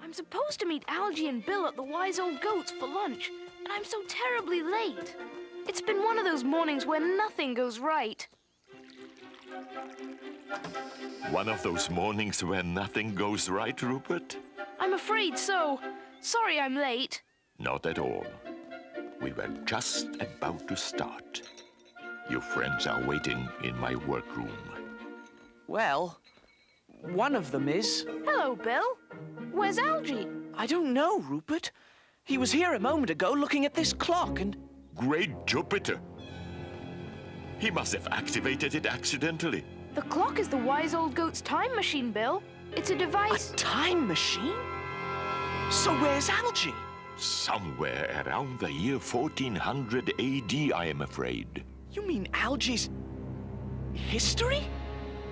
I'm supposed to meet Algy and Bill at the Wise Old Goats for lunch, and I'm so terribly late. It's been one of those mornings where nothing goes right. One of those mornings where nothing goes right, Rupert? I'm afraid so. Sorry I'm late. Not at all. We were just about to start. Your friends are waiting in my workroom. Well, one of them is. Hello, Bill. Where's Algy? I don't know, Rupert. He was here a moment ago looking at this clock and... Great Jupiter! He must have activated it accidentally. The clock is the Wise Old Goat's time machine, Bill. It's a device... A time machine? So where's Algy? Somewhere around the year 1400 AD, I am afraid. You mean Algy's... history?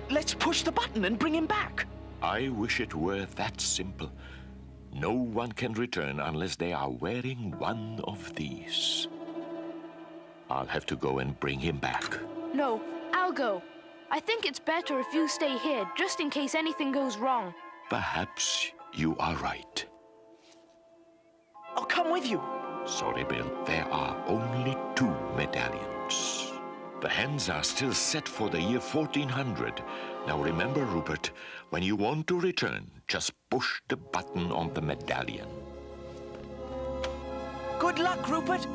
Let's push the button and bring him back. I wish it were that simple. No one can return unless they are wearing one of these. I'll have to go and bring him back. No, I'll go. I think it's better if you stay here, just in case anything goes wrong. Perhaps you are right. I'll come with you. Sorry, Bill. There are only 2 medallions. The hands are still set for the year 1400. Now remember, Rupert, when you want to return, just push the button on the medallion. Good luck, Rupert.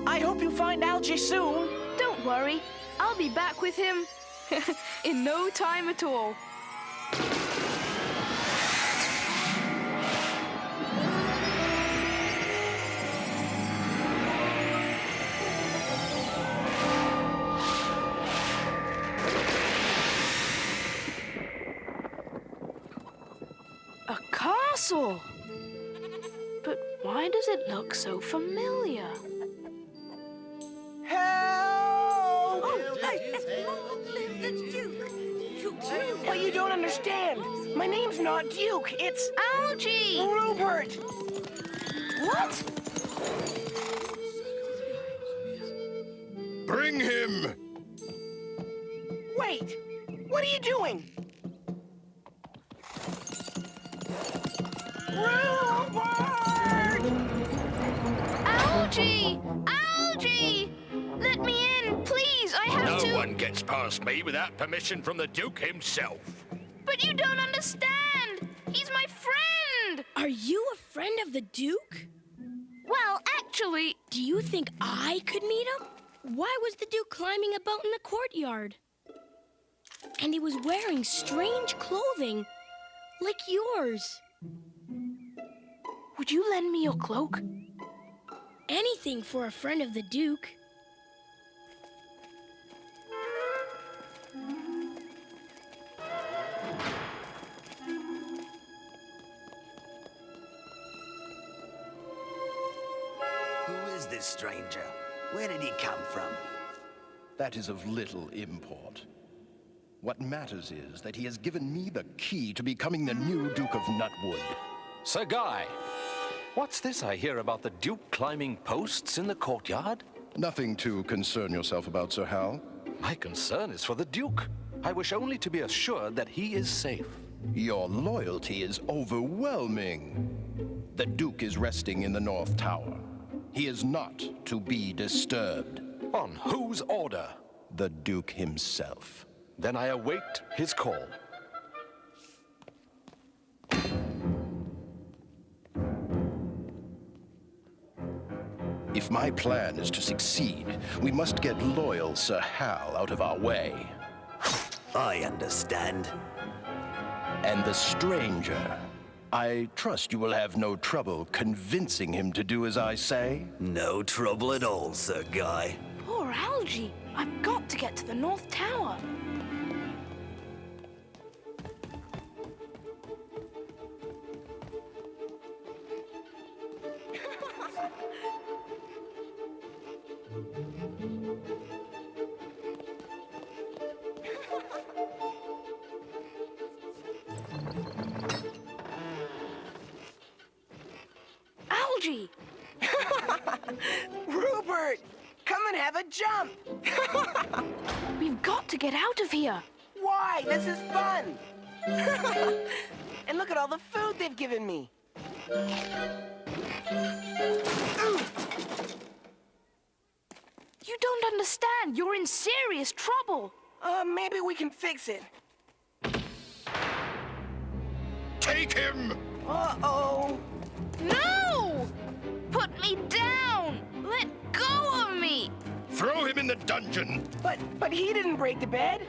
I hope you find Algy soon. Don't worry. I'll be back with him in no time at all. A castle! But why does it look so familiar? Help! It's Duke. But you don't understand. My name's not Duke, it's Algy! Rupert. What? Bring him! Wait, what are you doing? Rupert! Algy! Algy! Let me in, please. I have to... No one gets past me without permission from the Duke himself. But you don't understand. He's my friend. Are you a friend of the Duke? Well, actually... Do you think I could meet him? Why was the Duke climbing about in the courtyard? And he was wearing strange clothing, like yours. Would you lend me your cloak? Anything for a friend of the Duke. Who is this stranger? Where did he come from? That is of little import. What matters is that he has given me the key to becoming the new Duke of Nutwood. Sir Guy, what's this I hear about the Duke climbing posts in the courtyard? Nothing to concern yourself about, Sir Hal. My concern is for the Duke. I wish only to be assured that he is safe. Your loyalty is overwhelming. The Duke is resting in the North Tower. He is not to be disturbed. On whose order? The Duke himself. Then I await his call. If my plan is to succeed, we must get loyal Sir Hal out of our way. I understand. And the stranger, I trust you will have no trouble convincing him to do as I say? No trouble at all, Sir Guy. Poor Algy. I've got to get to the North Tower. Algy! Rupert, come and have a jump. We've got to get out of here. Why? Why? This is fun. And look at all the food they've given me. You don't understand. You're in serious trouble. Maybe we can fix it. Take him! Uh-oh. No! Put me down! Let go of me! Throw him in the dungeon! But he didn't break the bed.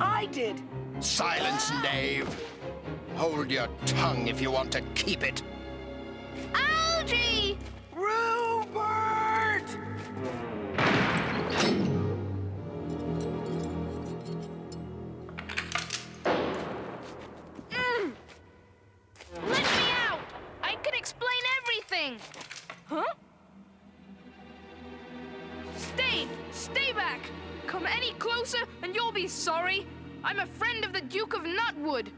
I did. Silence, knave. Hold your tongue if you want to keep it. Algy! Rupert! Let me out! I can explain everything! Huh? Stay back! Come any closer and you'll be sorry. I'm a friend of the Duke of Nutwood.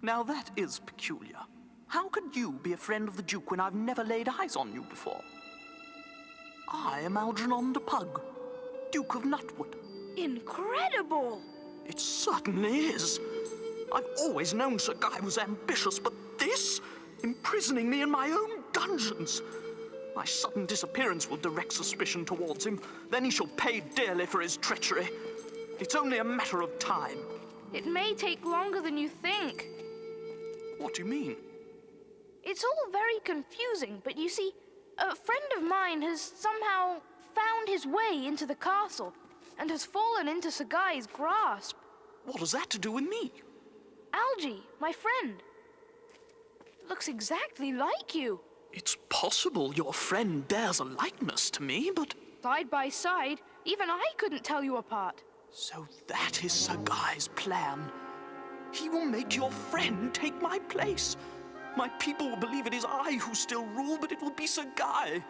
Now that is peculiar. How could you be a friend of the Duke when I've never laid eyes on you before? I am Algernon de Pug, Duke of Nutwood. Incredible! It certainly is. I've always known Sir Guy was ambitious, but this? Imprisoning me in my own dungeons. My sudden disappearance will direct suspicion towards him. Then he shall pay dearly for his treachery. It's only a matter of time. It may take longer than you think. What do you mean? It's all very confusing, but you see, a friend of mine has somehow found his way into the castle and has fallen into Sir Guy's grasp. What has that to do with me? Algy, my friend, looks exactly like you. It's possible your friend bears a likeness to me, but... Side by side, even I couldn't tell you apart. So that is Sir Guy's plan. He will make your friend take my place. My people will believe it is I who still rule, but it will be Sir Guy.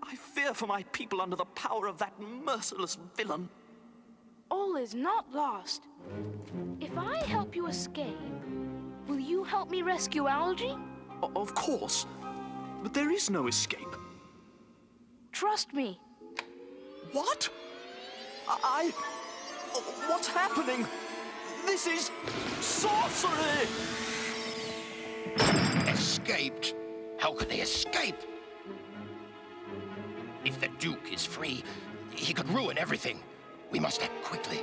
I fear for my people under the power of that merciless villain. All is not lost. If I help you escape, will you help me rescue Algy? Of course, but there is no escape. Trust me. What? What's happening? This is sorcery! Escaped? How could they escape? If the Duke is free, he could ruin everything. We must act quickly.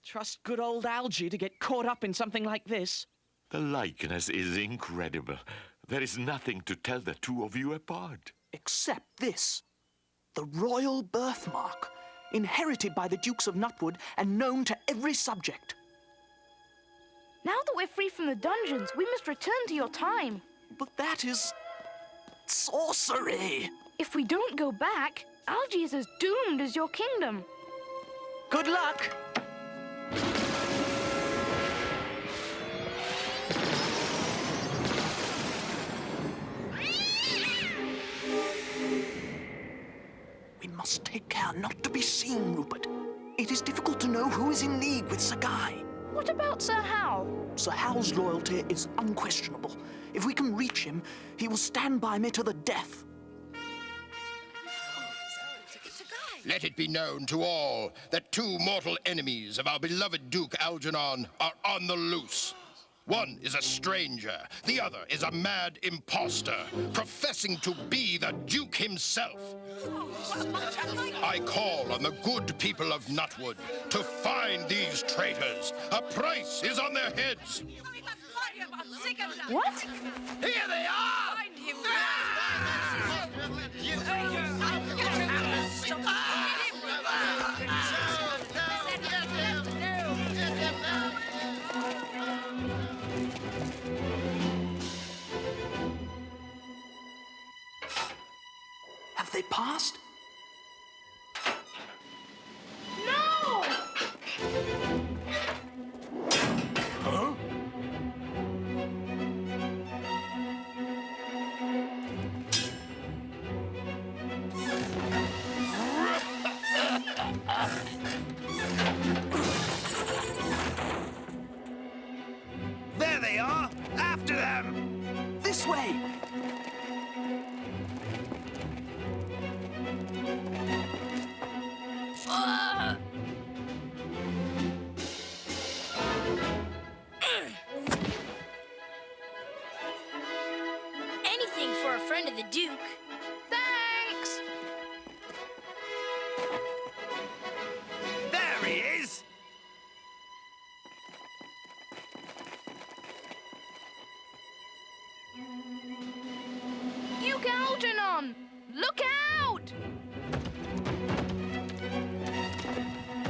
Trust good old Algy to get caught up in something like this. The likeness is incredible. There is nothing to tell the two of you apart. Except this. The royal birthmark, inherited by the Dukes of Nutwood and known to every subject. Now that we're free from the dungeons, we must return to your time. But that is... sorcery! If we don't go back, Algy is as doomed as your kingdom. Good luck! We must take care not to be seen, Rupert. It is difficult to know who is in league with Sir Guy. What about Sir Hal? Sir Hal's loyalty is unquestionable. If we can reach him, he will stand by me to the death. Let it be known to all that two mortal enemies of our beloved Duke Algernon are on the loose. One is a stranger, the other is a mad impostor, professing to be the Duke himself. I call on the good people of Nutwood to find these traitors. A price is on their heads. What? Here they are! Have they passed? No! Huh? There they are! After them! This way!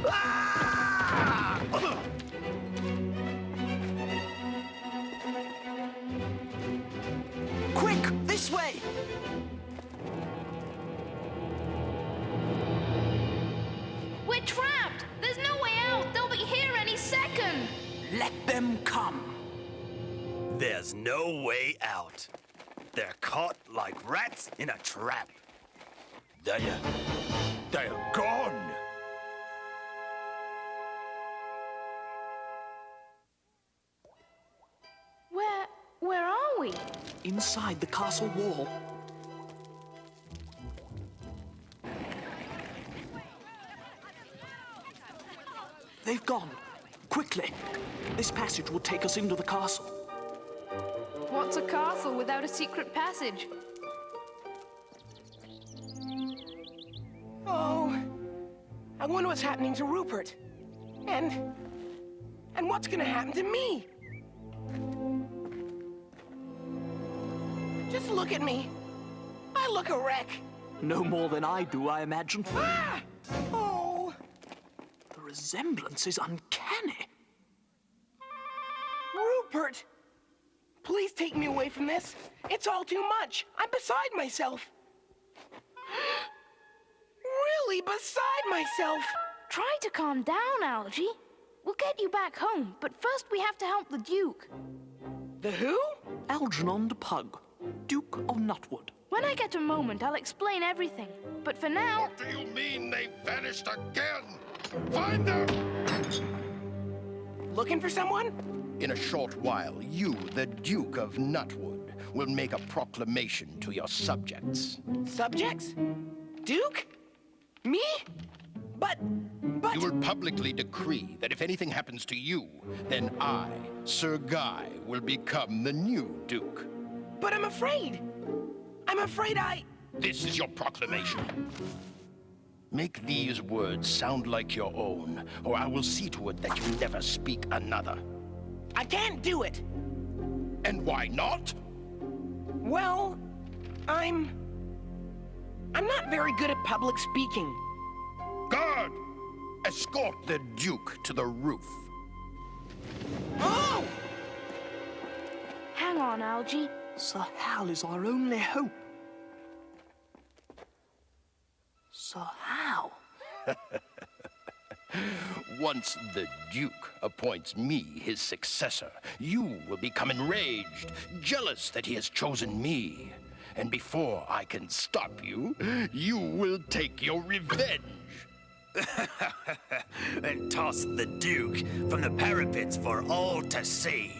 Ah! Quick, this way! We're trapped! There's no way out! They'll be here any second! Let them come. There's no way out. They're caught like rats in a trap. They're gone. Where are we? Inside the castle wall. They've gone. Quickly. This passage will take us into the castle. What's a castle without a secret passage? Oh, I wonder what's happening to Rupert. And what's gonna happen to me? Just look at me. I look a wreck. No more than I do, I imagine. Ah! Oh, The resemblance is uncanny. Rupert! Please take me away from this. It's all too much. I'm beside myself. Really beside myself. Try to calm down, Algy. We'll get you back home, but first we have to help the Duke. The who? Algernon the Pug, Duke of Nutwood. When I get a moment, I'll explain everything. But for now, What do you mean they vanished again? Find them! Looking for someone? In a short while, you, the Duke of Nutwood, will make a proclamation to your subjects. Subjects? Duke? Me? But... You will publicly decree that if anything happens to you, then I, Sir Guy, will become the new Duke. But I'm afraid. I'm afraid I... This is your proclamation. Make these words sound like your own, or I will see to it that you never speak another. I can't do it. And why not? Well, I'm not very good at public speaking. Guard! Escort the Duke to the roof. Oh! hang on, Algy. Sir Hal is our only hope. Sir Hal? Once the Duke appoints me his successor, you will become enraged, jealous that he has chosen me. And before I can stop you, you will take your revenge. And toss the Duke from the parapets for all to see.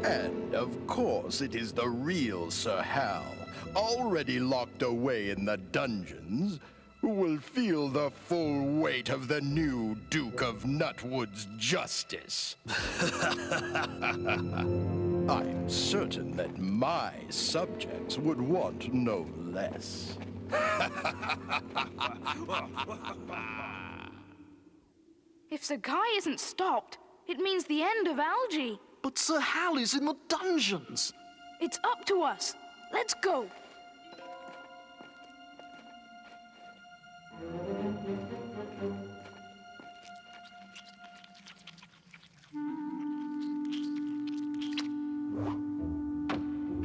And of course it is the real Sir Hal, already locked away in the dungeons, who will feel the full weight of the new Duke of Nutwood's justice. I'm certain that my subjects would want no less. If the guy isn't stopped, it means the end of Algy. But Sir Hal is in the dungeons. It's up to us. Let's go.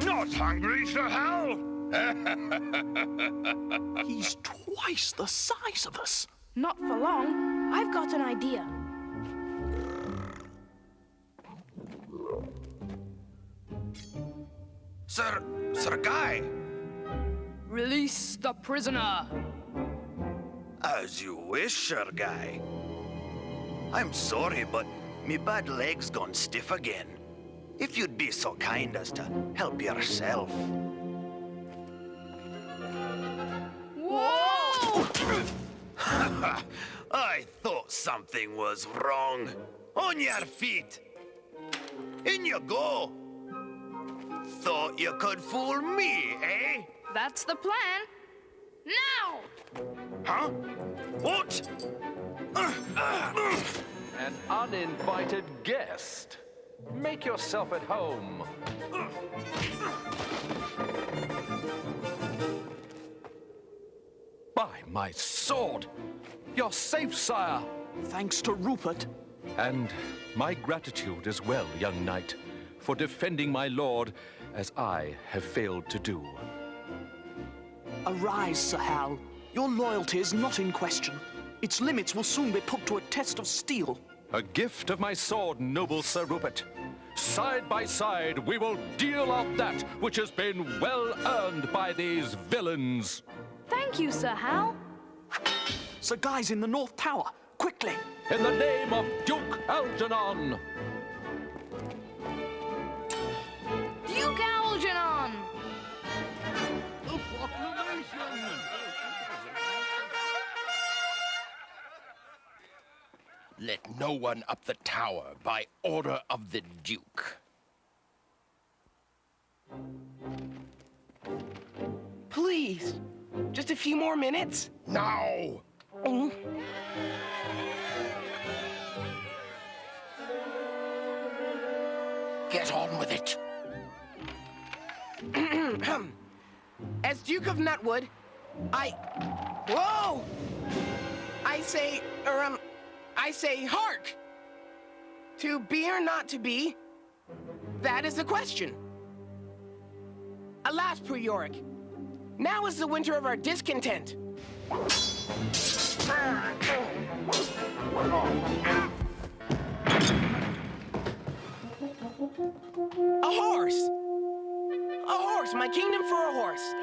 Not hungry, Sir Hal? He's twice the size of us. Not for long. I've got an idea. Sir Guy, Release the prisoner. as you wish, Sir Guy. I'm sorry, but me bad leg's gone stiff again. If you'd be so kind as to help yourself. Whoa! I thought something was wrong. On your feet. In you go. Thought you could fool me, eh? That's the plan. Now! Huh? What? An uninvited guest. Make yourself at home. By my sword! You're safe, sire. Thanks to Rupert. And my gratitude as well, young knight, for defending my lord as I have failed to do. Arise, Sir Hal. Your loyalty is not in question. Its limits will soon be put to a test of steel. A gift of my sword, noble Sir Rupert. Side by side, we will deal out that which has been well earned by these villains. Thank you, Sir Hal. Sir Guy's in the North Tower. Quickly! In the name of Duke Algernon! Duke Algernon! Let no one up the tower by order of the Duke. Please, just a few more minutes. Now! Get on with it. As Duke of Nutwood, Whoa! I say hark! To be or not to be, that is the question. Alas, poor Yorick, now is the winter of our discontent. A horse! A horse! My kingdom for a horse!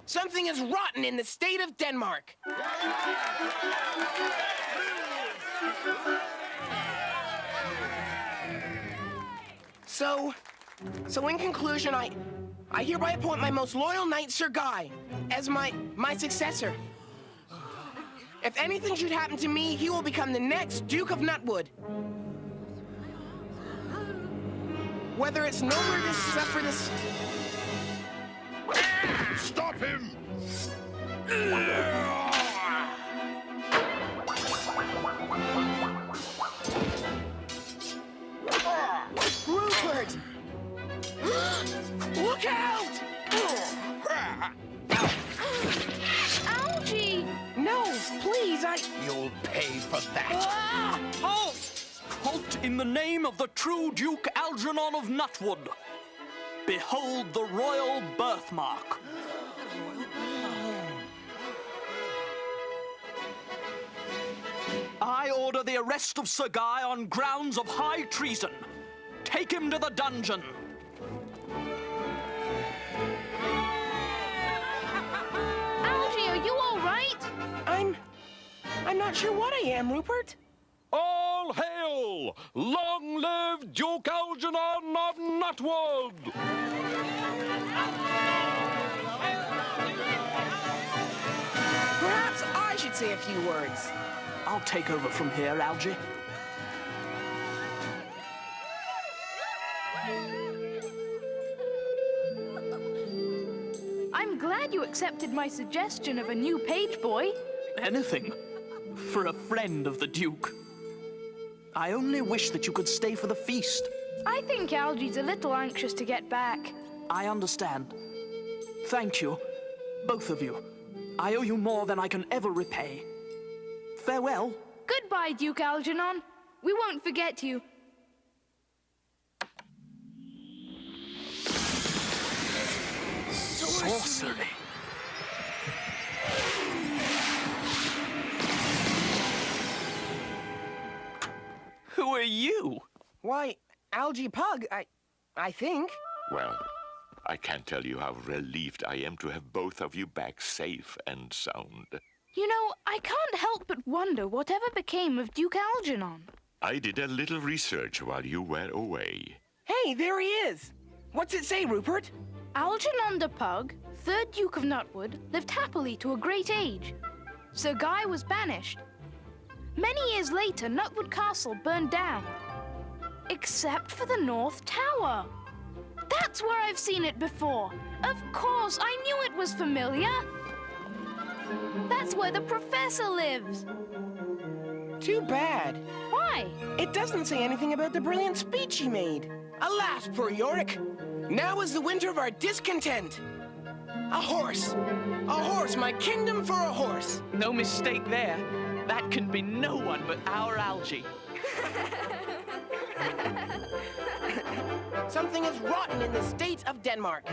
Something is rotten in the state of Denmark. So in conclusion, I hereby appoint my most loyal knight, Sir Guy, as my successor. If anything should happen to me, he will become the next Duke of Nutwood. Whether it's nowhere to suffer this... Stop him! Rupert! Look out! Algy! No, please, You'll pay for that. Halt! Halt in the name of the true Duke Algernon of Nutwood. Behold the royal birthmark. I order the arrest of Sir Guy on grounds of high treason. Take him to the dungeon. Algy, are you all right? I'm not sure what I am, Rupert. All hail! Long live Duke Algernon of Nutwood! Perhaps I should say a few words. I'll take over from here, Algy. I'm glad you accepted my suggestion of a new page boy. Anything for a friend of the Duke. I only wish that you could stay for the feast. I think Algy's a little anxious to get back. I understand. Thank you, both of you. I owe you more than I can ever repay. Farewell. Goodbye, Duke Algernon. We won't forget you. Sorcery. Who are you? Why, Algy Pug, I think. Well, I can't tell you how relieved I am to have both of you back safe and sound. You know, I can't help but wonder whatever became of Duke Algernon. I did a little research while you were away. Hey, there he is. What's it say, Rupert? Algernon de Pug, 3rd Duke of Nutwood, lived happily to a great age. Sir Guy was banished. Many years later, Nutwood Castle burned down. Except for the North Tower. That's where I've seen it before. Of course, I knew it was familiar. That's where the professor lives. Too bad. Why? It doesn't say anything about the brilliant speech he made. Alas, poor Yorick. Now is the winter of our discontent. A horse. A horse, my kingdom for a horse. No mistake there. That can be no one but our Algy. Something is rotten in the state of Denmark.